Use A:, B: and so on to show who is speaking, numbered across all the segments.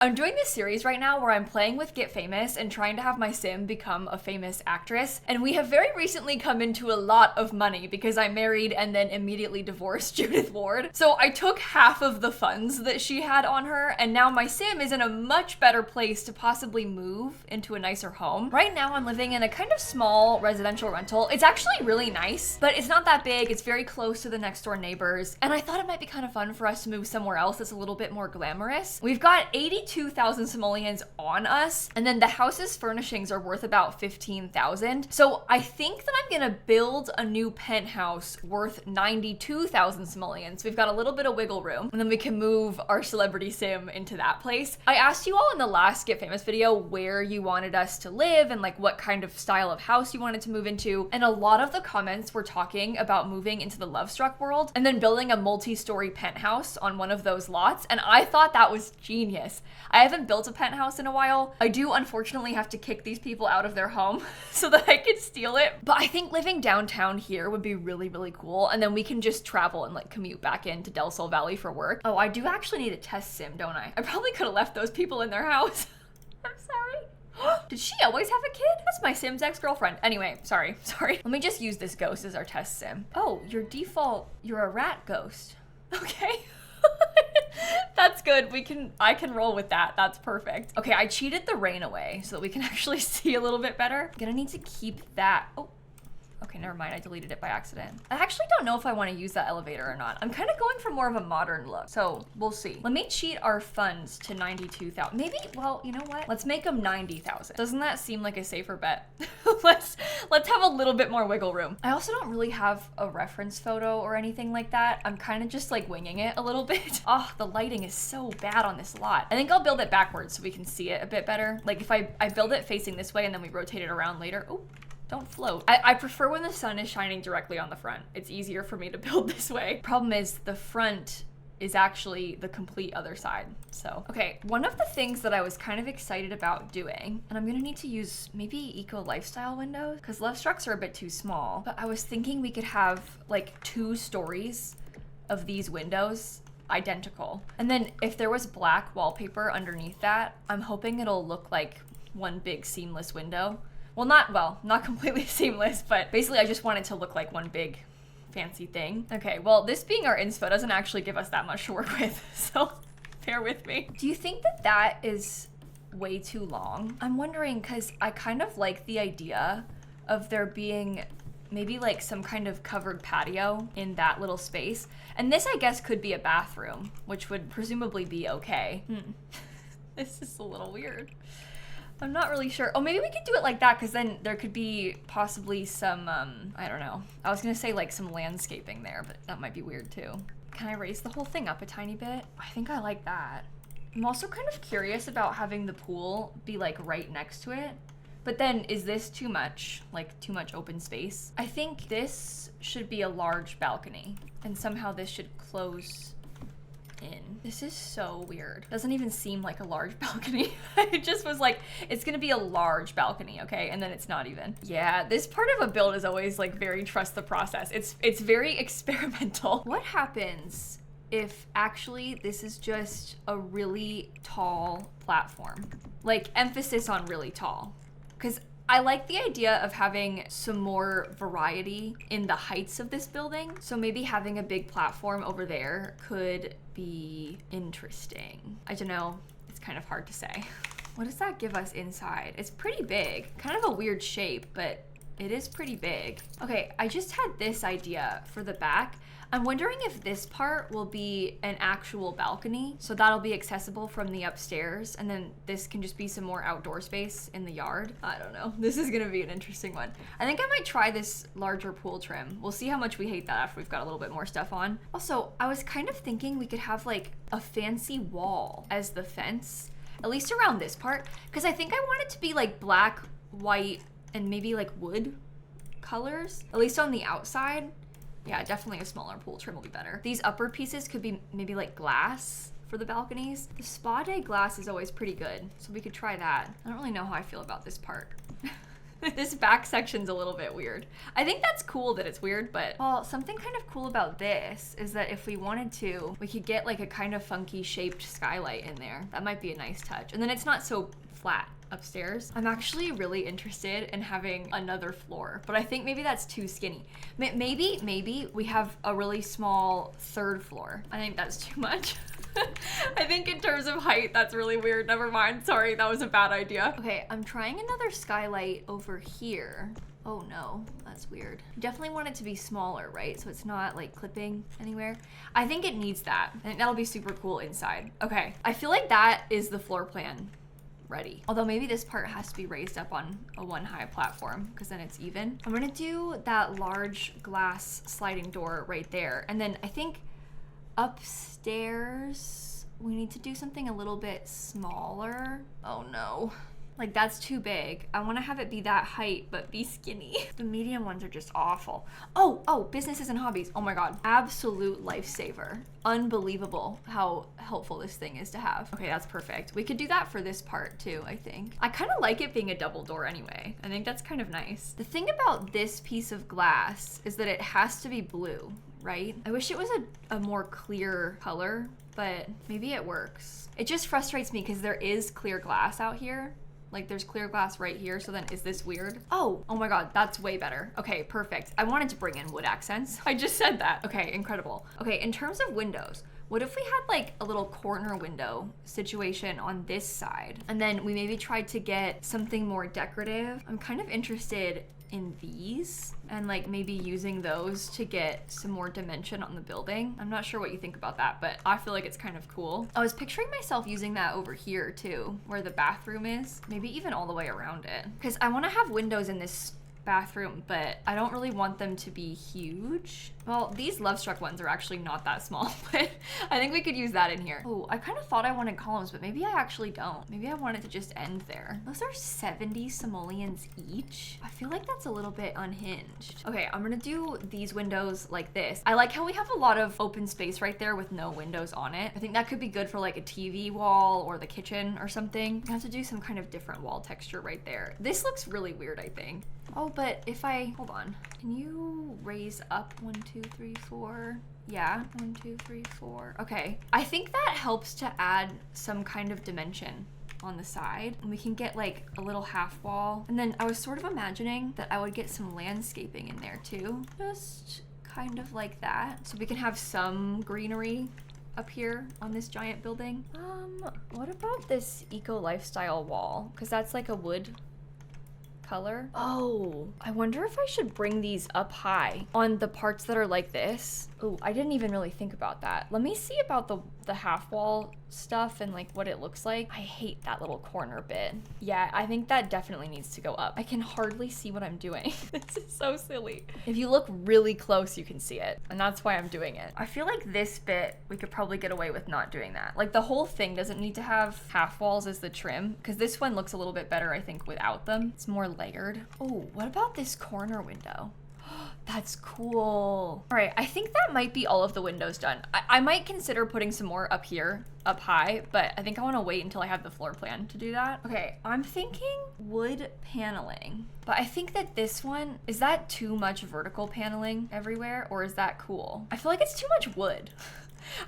A: I'm doing this series right now where I'm playing with Get Famous and trying to have my sim become a famous actress. And we have very recently come into a lot of money because I married and then immediately divorced Judith Ward. So I took half of the funds that she had on her, and now my sim is in a much better place to possibly move into a nicer home. Right now I'm living in a kind of small residential rental. It's actually really nice, but it's not that big. It's very close to the next door neighbors. And I thought it might be kind of fun for us to move somewhere else that's a little bit more glamorous. We've got 82,000 simoleons on us, and then the house's furnishings are worth about 15,000. So I think that I'm gonna build a new penthouse worth 92,000 simoleons. We've got a little bit of wiggle room, and then we can move our celebrity sim into that place. I asked you all in the last Get Famous video where you wanted us to live and like what kind of style of house you wanted to move into, and a lot of the comments were talking about moving into the Love Struck world and then building a multi-story penthouse on one of those lots, and I thought that was genius. I haven't built a penthouse in a while. I do unfortunately have to kick these people out of their home so that I can steal it, but I think living downtown here would be really, really cool, and then we can just travel and like commute back into Del Sol Valley for work. Oh, I do actually need a test sim, don't I? I probably could have left those people in their house. I'm sorry. Did she always have a kid? That's my sim's ex-girlfriend. Anyway, sorry. Let me just use this ghost as our test sim. Oh, your default, you're a rat ghost. Okay. That's good. I can roll with that. That's perfect. Okay, I cheated the rain away so that we can actually see a little bit better. Gonna need to keep that. Oh, okay, never mind. I deleted it by accident. I actually don't know if I want to use that elevator or not. I'm kind of going for more of a modern look, so we'll see. Let me cheat our funds to 92,000. Maybe, well, you know what? Let's make them 90,000. Doesn't that seem like a safer bet? Let's have a little bit more wiggle room. I also don't really have a reference photo or anything like that. I'm kind of just like winging it a little bit. Oh, the lighting is so bad on this lot. I think I'll build it backwards so we can see it a bit better. Like if I build it facing this way and then we rotate it around later. Oh. Don't float. I prefer when the sun is shining directly on the front. It's easier for me to build this way. Problem is the front is actually the complete other side. So, okay, one of the things that I was kind of excited about doing, and I'm gonna need to use maybe eco lifestyle windows because Love Strucks are a bit too small, but I was thinking we could have like 2 stories of these windows identical. And then if there was black wallpaper underneath that, I'm hoping it'll look like one big seamless window. Well, not completely seamless, but basically I just want it to look like one big fancy thing. Okay, well, this being our inspo doesn't actually give us that much to work with, so bear with me. Do you think that that is way too long? I'm wondering, because I kind of like the idea of there being maybe like some kind of covered patio in that little space. And this, I guess, could be a bathroom, which would presumably be okay. This is a little weird. I'm not really sure. Oh, maybe we could do it like that because then there could be possibly some, I don't know. I was gonna say like some landscaping there, but that might be weird too. Can I raise the whole thing up a tiny bit? I think I like that. I'm also kind of curious about having the pool be like right next to it. But then is this too much? Like too much open space? I think this should be a large balcony and somehow this should close in. This is so weird. Doesn't even seem like a large balcony. It just was like, it's gonna be a large balcony, okay? And then it's not even. Yeah, this part of a build is always like very trust the process. It's very experimental. What happens if actually this is just a really tall platform? Like emphasis on really tall. Because I like the idea of having some more variety in the heights of this building. So maybe having a big platform over there could be interesting. I don't know, it's kind of hard to say. What does that give us inside? It's pretty big, kind of a weird shape, but it is pretty big. Okay, I just had this idea for the back. I'm wondering if this part will be an actual balcony. So that'll be accessible from the upstairs. And then this can just be some more outdoor space in the yard. I don't know. This is gonna be an interesting one. I think I might try this larger pool trim. We'll see how much we hate that after we've got a little bit more stuff on. Also, I was kind of thinking we could have like a fancy wall as the fence, at least around this part. Because I think I want it to be like black, white, and maybe like wood colors, at least on the outside. Yeah, definitely a smaller pool trim will be better. These upper pieces could be maybe like glass for the balconies. The spa day glass is always pretty good, so we could try that. I don't really know how I feel about this part. This back section's a little bit weird. I think that's cool that it's weird, but well, something kind of cool about this is that if we wanted to, we could get like a kind of funky shaped skylight in there. That might be a nice touch. And then it's not so flat upstairs. I'm actually really interested in having another floor, but I think maybe that's too skinny. Maybe we have a really small third floor. I think that's too much. I think in terms of height, that's really weird. Never mind. Sorry, that was a bad idea. Okay, I'm trying another skylight over here. Oh no, that's weird. You definitely want it to be smaller, right? So it's not like clipping anywhere. I think it needs that. I think that'll be super cool inside. Okay, I feel like that is the floor plan ready. Although maybe this part has to be raised up on a one high platform because then it's even. I'm gonna do that large glass sliding door right there. And then I think upstairs, we need to do something a little bit smaller. Oh no. Like that's too big. I want to have it be that height, but be skinny. The medium ones are just awful. Oh, businesses and hobbies. Oh my God, absolute lifesaver. Unbelievable how helpful this thing is to have. Okay, that's perfect. We could do that for this part too, I think. I kind of like it being a double door anyway. I think that's kind of nice. The thing about this piece of glass is that it has to be blue, right? I wish it was a more clear color, but maybe it works. It just frustrates me because there is clear glass out here. Like there's clear glass right here, so then is this weird? Oh my God, that's way better. Okay, perfect. I wanted to bring in wood accents. I just said that. Okay, incredible. Okay, in terms of windows, what if we had like a little corner window situation on this side? And then we maybe tried to get something more decorative. I'm kind of interested in these and like maybe using those to get some more dimension on the building. I'm not sure what you think about that, but I feel like it's kind of cool. I was picturing myself using that over here too, where the bathroom is, maybe even all the way around it. Because I want to have windows in this bathroom, but I don't really want them to be huge. Well, these Love Struck ones are actually not that small, but I think we could use that in here. Oh, I kind of thought I wanted columns, but maybe I actually don't. Maybe I want it to just end there. Those are 70 simoleons each. I feel like that's a little bit unhinged. Okay, I'm gonna do these windows like this. I like how we have a lot of open space right there with no windows on it. I think that could be good for like a TV wall or the kitchen or something. I have to do some kind of different wall texture right there. This looks really weird, I think. Oh, but if I, hold on. Can you raise up 1, 2, 3, 4? Yeah, 1, 2, 3, 4. Okay. I think that helps to add some kind of dimension on the side. And we can get like a little half wall. And then I was sort of imagining that I would get some landscaping in there too. Just kind of like that. So we can have some greenery up here on this giant building. What about this eco lifestyle wall? Because that's like a wood color. Oh, I wonder if I should bring these up high on the parts that are like this. Oh, I didn't even really think about that. Let me see about the half wall stuff and like what it looks like. I hate that little corner bit. Yeah, I think that definitely needs to go up. I can hardly see what I'm doing. This is so silly. If you look really close, you can see it. And that's why I'm doing it. I feel like this bit, we could probably get away with not doing that. Like the whole thing doesn't need to have half walls as the trim, because this one looks a little bit better, I think, without them. It's more layered. Oh, what about this corner window? That's cool. All right, I think that might be all of the windows done. I might consider putting some more up here, up high, but I think I want to wait until I have the floor plan to do that. Okay, I'm thinking wood paneling, but I think that this one, is that too much vertical paneling everywhere, or is that cool? I feel like it's too much wood.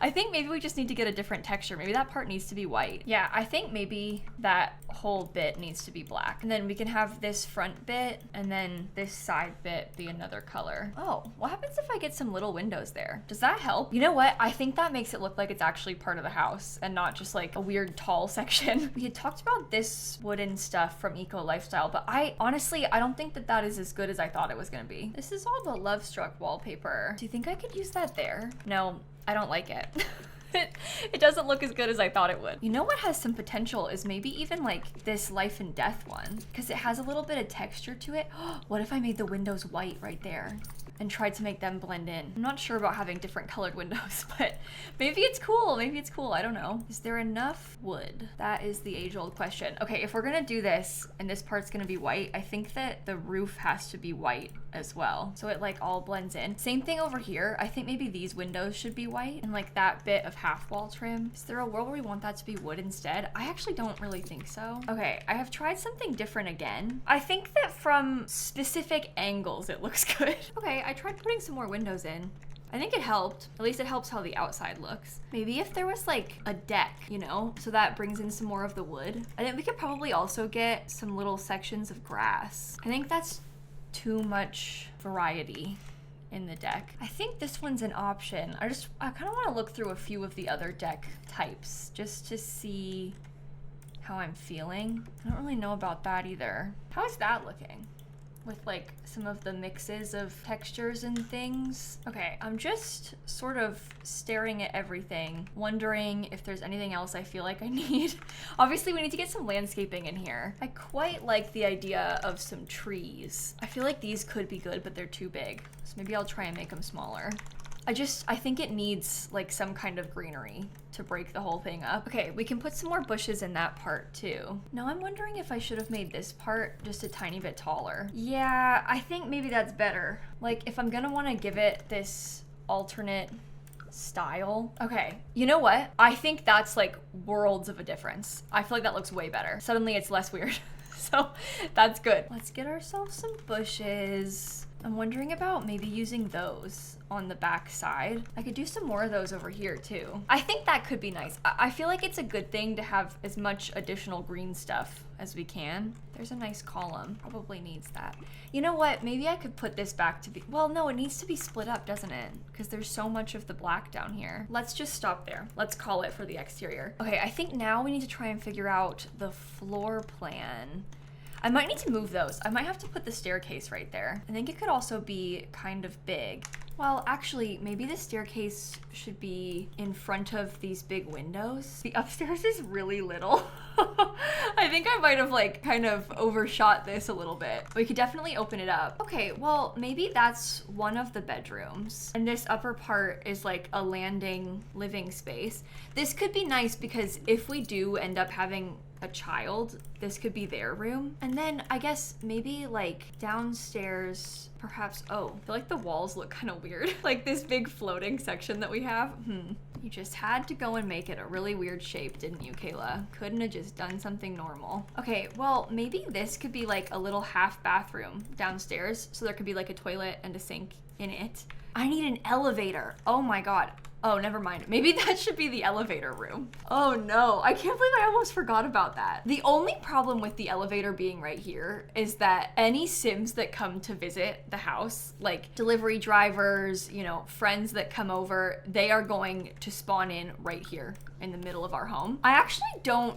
A: I think maybe we just need to get a different texture. Maybe that part needs to be white. Yeah, I think maybe that whole bit needs to be black. And then we can have this front bit and then this side bit be another color. Oh, what happens if I get some little windows there? Does that help? You know what? I think that makes it look like it's actually part of the house and not just like a weird tall section. We had talked about this wooden stuff from Eco Lifestyle, but I don't think that that is as good as I thought it was gonna be. This is all the Love Struck wallpaper. Do you think I could use that there? No. I don't like it. It doesn't look as good as I thought it would. You know what has some potential is maybe even like this life and death one, because it has a little bit of texture to it. What if I made the windows white right there and tried to make them blend in. I'm not sure about having different colored windows, but maybe it's cool. Maybe it's cool. I don't know. Is there enough wood? That is the age-old question. Okay, if we're gonna do this and this part's gonna be white, I think that the roof has to be white as well, so it like all blends in. Same thing over here. I think maybe these windows should be white and like that bit of half wall trim. Is there a world where we want that to be wood instead? I actually don't really think so. Okay, I have tried something different again. I think that from specific angles it looks good. Okay, I tried putting some more windows in. I think it helped. At least it helps how the outside looks. Maybe if there was like a deck, you know, so that brings in some more of the wood. I think we could probably also get some little sections of grass. I think that's too much variety in the deck. I think this one's an option. I kind of want to look through a few of the other deck types just to see how I'm feeling. I don't really know about that either. How is that looking? With like some of the mixes of textures and things. Okay, I'm just sort of staring at everything, wondering if there's anything else I feel like I need. Obviously, we need to get some landscaping in here. I quite like the idea of some trees. I feel like these could be good, but they're too big. So maybe I'll try and make them smaller. I think it needs like some kind of greenery to break the whole thing up. Okay, we can put some more bushes in that part too. Now I'm wondering if I should have made this part just a tiny bit taller. Yeah, I think maybe that's better. Like if I'm gonna wanna give it this alternate style. Okay, you know what? I think that's like worlds of a difference. I feel like that looks way better. Suddenly it's less weird. So that's good. Let's get ourselves some bushes. I'm wondering about maybe using those on the back side. I could do some more of those over here too. I think that could be nice. I feel like it's a good thing to have as much additional green stuff as we can. There's a nice column, probably needs that. You know what, maybe I could put this back to be, well, no, it needs to be split up, doesn't it? Because there's so much of the black down here. Let's just stop there. Let's call it for the exterior. Okay, I think now we need to try and figure out the floor plan. I might need to move those. I might have to put the staircase right there. I think it could also be kind of big. Well, actually, maybe the staircase should be in front of these big windows. The upstairs is really little. I think I might have like kind of overshot this a little bit. We could definitely open it up. Okay, well, maybe that's one of the bedrooms. And this upper part is like a landing living space. This could be nice because if we do end up having a child, this could be their room. And then I guess maybe like downstairs, perhaps, oh, I feel like the walls look kind of weird. Like this big floating section that we have. You just had to go and make it a really weird shape, didn't you, Kayla? Couldn't have just done something normal. Okay, well, maybe this could be like a little half bathroom downstairs. So there could be like a toilet and a sink in it. I need an elevator. Oh my God. Oh, never mind. Maybe that should be the elevator room. Oh no, I can't believe I almost forgot about that. The only problem with the elevator being right here is that any Sims that come to visit the house, like delivery drivers, you know, friends that come over, they are going to spawn in right here in the middle of our home. I actually don't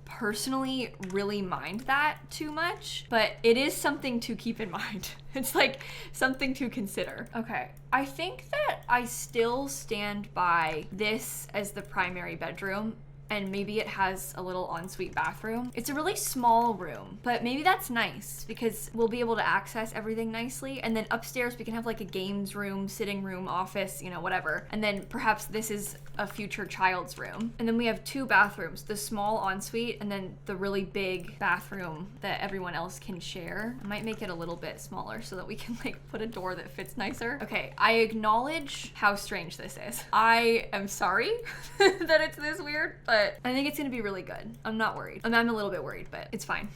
A: personally really mind that too much, but it is something to keep in mind. It's like something to consider. Okay, I think that I still stand by this as the primary bedroom, and maybe it has a little ensuite bathroom. It's a really small room, but maybe that's nice because we'll be able to access everything nicely. And then upstairs we can have like a games room, sitting room, office, you know, whatever. And then perhaps this is a future child's room. And then we have two bathrooms, the small ensuite and then the really big bathroom that everyone else can share. I might make it a little bit smaller so that we can like put a door that fits nicer. Okay, I acknowledge how strange this is. I am sorry that it's this weird, but I think it's gonna be really good. I'm not worried. I'm a little bit worried, but it's fine.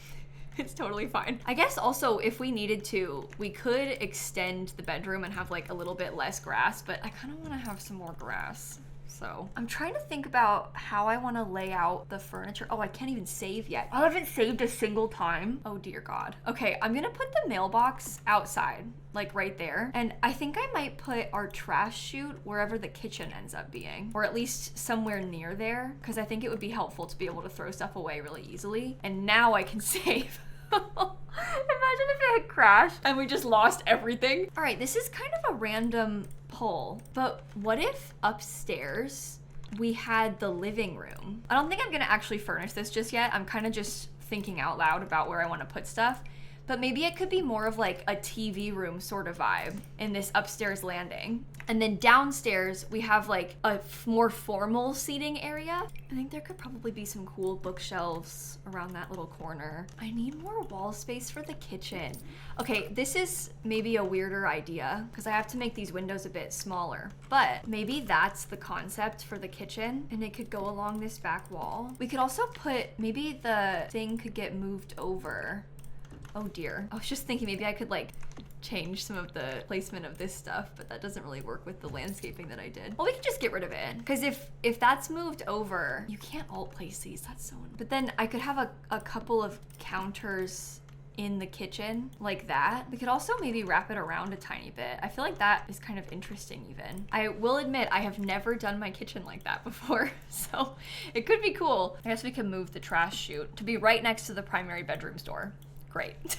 A: It's totally fine. I guess also if we needed to, we could extend the bedroom and have like a little bit less grass, but I kind of want to have some more grass. So I'm trying to think about how I want to lay out the furniture. Oh, I can't even save yet. I haven't saved a single time. Oh dear God. Okay, I'm gonna put the mailbox outside, like right there. And I think I might put our trash chute wherever the kitchen ends up being, or at least somewhere near there, because I think it would be helpful to be able to throw stuff away really easily. And now I can save. Imagine if it had crashed and we just lost everything. All right, this is kind of a random pull, but what if upstairs we had the living room? I don't think I'm gonna actually furnish this just yet. I'm kind of just thinking out loud about where I want to put stuff. but maybe it could be more of like a TV room sort of vibe in this upstairs landing. And then downstairs, we have like a more formal seating area. I think there could probably be some cool bookshelves around that little corner. I need more wall space for the kitchen. Okay, this is maybe a weirder idea because I have to make these windows a bit smaller, but maybe that's the concept for the kitchen and it could go along this back wall. We could also put, maybe the thing could get moved over. Oh dear. I was just thinking maybe I could like change some of the placement of this stuff, but that doesn't really work with the landscaping that I did. Well, we could just get rid of it because if that's moved over, you can't alt place these. That's so annoying. But then I could have a couple of counters in the kitchen like that. We could also maybe wrap it around a tiny bit. I feel like that is kind of interesting even. I will admit I have never done my kitchen like that before, so it could be cool. I guess we can move the trash chute to be right next to the primary bedroom's door. Great.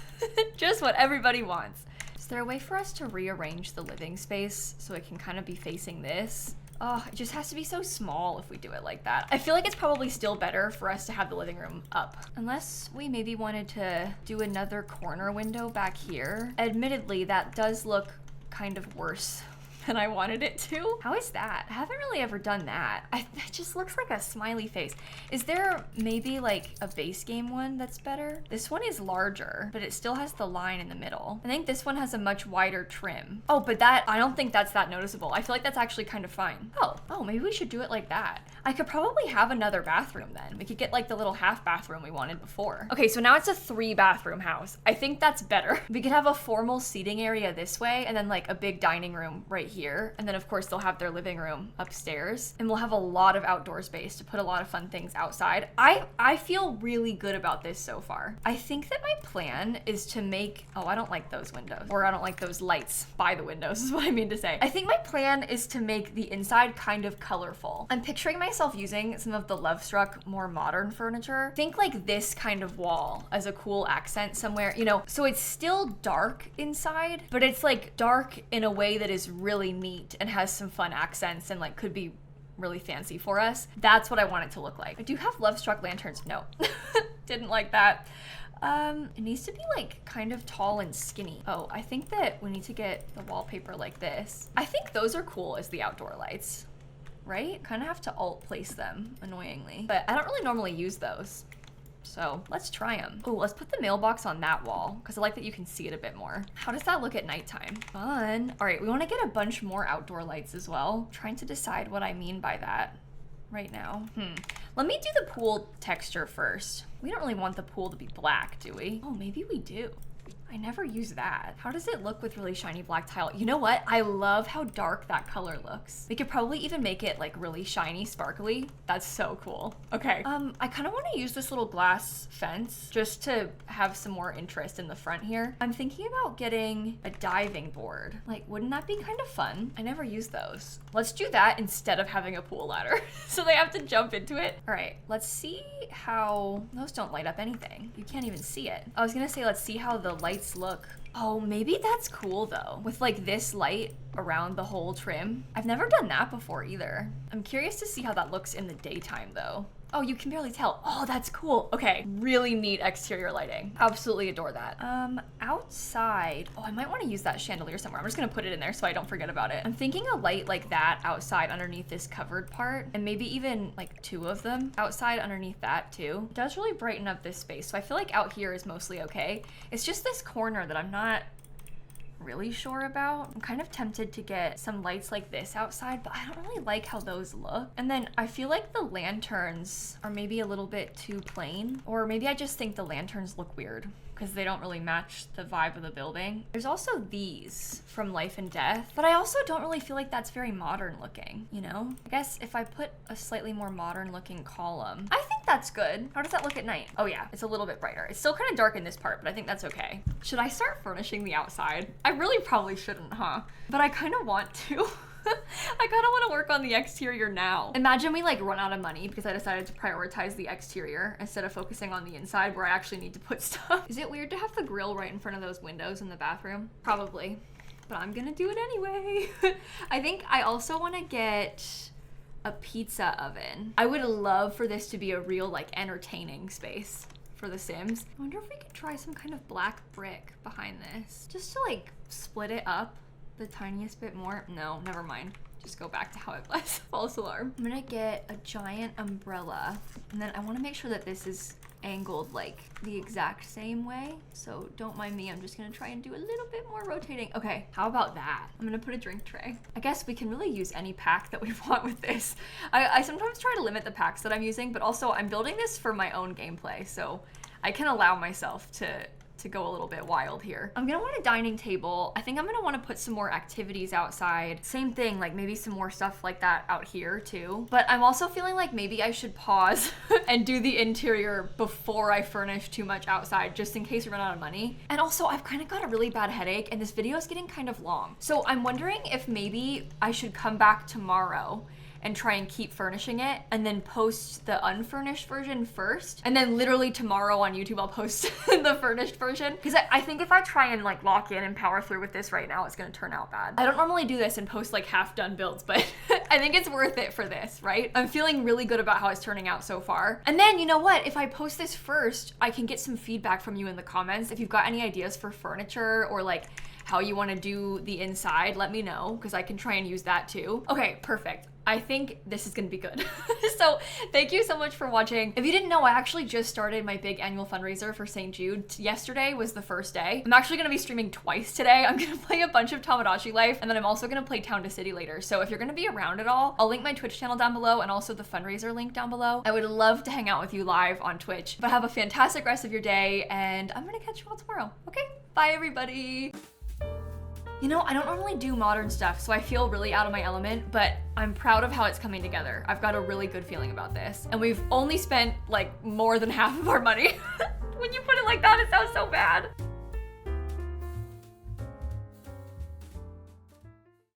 A: Just what everybody wants. Is there a way for us to rearrange the living space so it can kind of be facing this? Oh, it just has to be so small if we do it like that. I feel like it's probably still better for us to have the living room up. Unless we maybe wanted to do another corner window back here. Admittedly, that does look kind of worse than I wanted it to. How is that? I haven't really ever done that. It just looks like a smiley face. Is there maybe like a base game one that's better? This one is larger, but it still has the line in the middle. I think this one has a much wider trim. Oh, but I don't think that's that noticeable. I feel like that's actually kind of fine. Oh, maybe we should do it like that. I could probably have another bathroom then. We could get like the little half bathroom we wanted before. Okay, so now it's a 3-bathroom house. I think that's better. We could have a formal seating area this way and then like a big dining room right here. And then of course they'll have their living room upstairs and we'll have a lot of outdoor space to put a lot of fun things outside. I feel really good about this so far. I think that my plan is to make, oh, I don't like those windows, or I don't like those lights by the windows is what I mean to say. I think my plan is to make the inside kind of colorful. I'm picturing myself using some of the Love Struck more modern furniture. Think like this kind of wall as a cool accent somewhere, you know, so it's still dark inside, but it's like dark in a way that is really neat and has some fun accents and like could be really fancy for us. That's what I want it to look like. I do have Love Struck lanterns. No, didn't like that. It needs to be like kind of tall and skinny. Oh, I think that we need to get the wallpaper like this. I think those are cool as the outdoor lights, right? Kind of have to alt place them annoyingly, but I don't really normally use those. So let's try them. Oh, let's put the mailbox on that wall because I like that you can see it a bit more. How does that look at nighttime? Fun. All right, we want to get a bunch more outdoor lights as well. Trying to decide what I mean by that right now. Let me do the pool texture first. We don't really want the pool to be black, do we? Oh, maybe we do. I never use that. How does it look with really shiny black tile? You know what? I love how dark that color looks. We could probably even make it like really shiny, sparkly. That's so cool. Okay. I kind of want to use this little glass fence just to have some more interest in the front here. I'm thinking about getting a diving board. Like, wouldn't that be kind of fun? I never use those. Let's do that instead of having a pool ladder. So they have to jump into it. All right, let's see how, those don't light up anything. You can't even see it. I was gonna say, let's see how the lights look. Oh, maybe that's cool though, with like this light around the whole trim. I've never done that before either. I'm curious to see how that looks in the daytime though. Oh, you can barely tell. Oh, that's cool. Okay, really neat exterior lighting. Absolutely adore that. Outside, oh, I might want to use that chandelier somewhere. I'm just gonna put it in there so I don't forget about it. I'm thinking a light like that outside underneath this covered part, and maybe even like 2 of them outside underneath that too. It does really brighten up this space, so I feel like out here is mostly okay. It's just this corner that I'm not really sure about. I'm kind of tempted to get some lights like this outside, but I don't really like how those look. And then I feel like the lanterns are maybe a little bit too plain, or maybe I just think the lanterns look weird because they don't really match the vibe of the building. There's also these from Life and Death, but I also don't really feel like that's very modern looking, you know? I guess if I put a slightly more modern looking column, I think that's good. How does that look at night? Oh yeah, it's a little bit brighter. It's still kind of dark in this part, but I think that's okay. Should I start furnishing the outside? I really probably shouldn't, huh? But I kind of want to. I kind of want to work on the exterior now. Imagine we like run out of money because I decided to prioritize the exterior instead of focusing on the inside where I actually need to put stuff. Is it weird to have the grill right in front of those windows in the bathroom? Probably, but I'm gonna do it anyway. I think I also want to get a pizza oven. I would love for this to be a real like entertaining space for The Sims. I wonder if we could try some kind of black brick behind this, just to like split it up the tiniest bit more. No, never mind. Just go back to how it was. False alarm. I'm gonna get a giant umbrella, and then I wanna make sure that this is angled like the exact same way. So don't mind me, I'm just gonna try and do a little bit more rotating. Okay, how about that? I'm gonna put a drink tray. I guess we can really use any pack that we want with this. I sometimes try to limit the packs that I'm using, but also I'm building this for my own gameplay, so I can allow myself to go a little bit wild here. I'm gonna want a dining table. I think I'm gonna wanna put some more activities outside. Same thing, like maybe some more stuff like that out here too. But I'm also feeling like maybe I should pause and do the interior before I furnish too much outside, just in case we run out of money. And also I've kind of got a really bad headache and this video is getting kind of long. So I'm wondering if maybe I should come back tomorrow and try and keep furnishing it and then post the unfurnished version first. And then literally tomorrow on YouTube, I'll post the furnished version. Because I think if I try and like lock in and power through with this right now, it's gonna turn out bad. I don't normally do this and post like half done builds, but I think it's worth it for this, right? I'm feeling really good about how it's turning out so far. And then you know what? If I post this first, I can get some feedback from you in the comments. If you've got any ideas for furniture or like how you wanna do the inside, let me know, because I can try and use that too. Okay, perfect. I think this is gonna be good. So thank you so much for watching. If you didn't know, I actually just started my big annual fundraiser for St. Jude. Yesterday was the first day. I'm actually gonna be streaming twice today. I'm gonna play a bunch of Tamagotchi Life, and then I'm also gonna play Town to City later. So if you're gonna be around at all, I'll link my Twitch channel down below and also the fundraiser link down below. I would love to hang out with you live on Twitch. But have a fantastic rest of your day, and I'm gonna catch you all tomorrow. Okay, bye everybody. You know, I don't normally do modern stuff, so I feel really out of my element, but I'm proud of how it's coming together. I've got a really good feeling about this. And we've only spent like more than half of our money. When you put it like that, it sounds so bad.